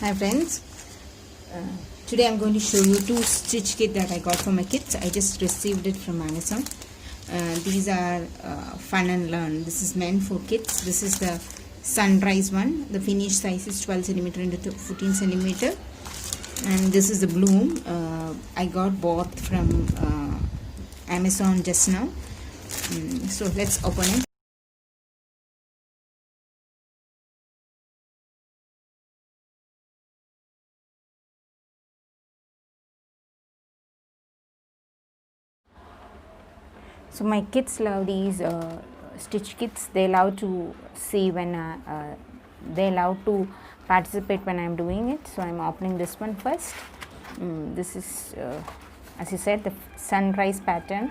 Hi friends, today I'm going to show you two stitch kit that I got for my kids. I just received it from Amazon. These are fun and learn. This is meant for kids. This is the sunrise one. The finish size is 12 centimeter into 14 centimeter, and this is the bloom. I got both from Amazon just now. So let's open it. So my kids love these stitch kits. They love to see when they love to participate when I'm doing it. So I'm opening this one first. This is as you said, the sunrise pattern.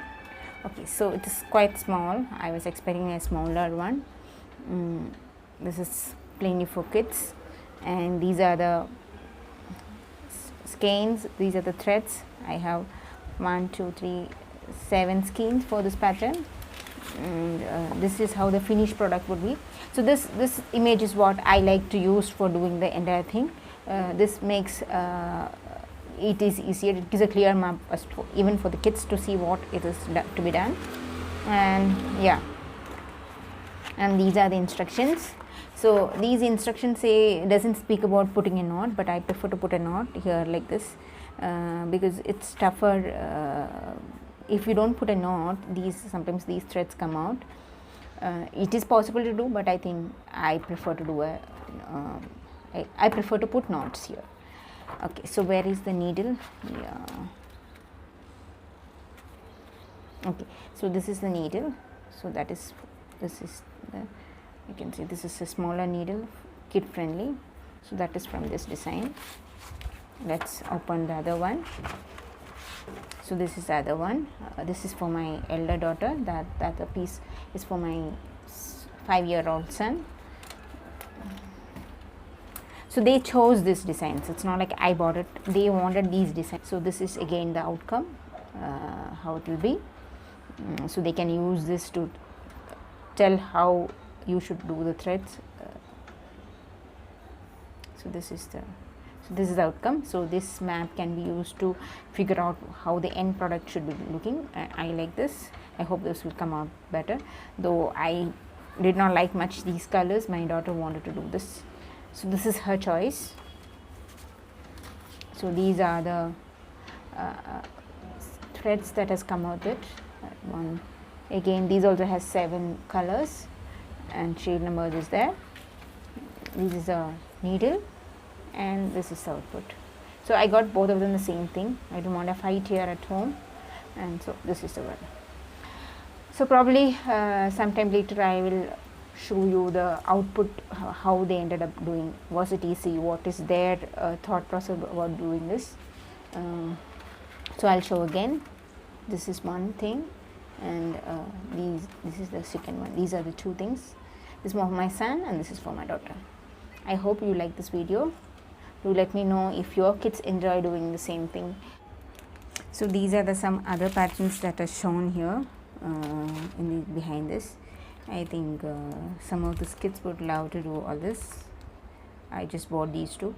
Okay, so it is quite small. I was expecting a smaller one. This is plainly for kids, and these are the skeins. These are the threads. I have 1 2 3 7 skeins for this pattern, and this is how the finished product would be. So this image is what I like to use for doing the entire thing. This makes it is easier. It gives a clear map even for the kids to see what it is to be done. And yeah, and these are the instructions. So these instructions say doesn't speak about putting a knot, but I prefer to put a knot here like this because it's tougher. If you don't put a knot, sometimes these threads come out. It is possible to do, but I think I prefer to do I prefer to put knots here. Okay, so where is the needle? Yeah. Okay, so this is the needle. So this is the, you can see this is a smaller needle, kid friendly. So that is from this design. Let's open the other one. So this is the other one. This is for my elder daughter. That piece is for my 5-year-old son. So they chose this design. So it's not like I bought it. They wanted these designs. So this is again the outcome, how it will be. So they can use this to tell how you should do the threads. So this is the outcome. So this map can be used to figure out how the end product should be looking. I like this. I hope this will come out better, though I did not like much these colors. My daughter wanted to do this, so this is her choice. So these are the threads that has come out with one. Again, these also has 7 colors and shade numbers is there. This is a needle, and this is the output. So I got both of them the same thing. I don't want a fight here at home, and so this is the one. So probably sometime later I will show you the output, how they ended up doing. Was it easy? What is their thought process about doing this? So I'll show again. This is one thing, and this is the second one. These are the two things. This is for my son, and this is for my daughter. I hope you like this video. Do let me know if your kids enjoy doing the same thing. So these are some other patterns that are shown here behind this. I think some of the kids would love to do all this. I just bought these two.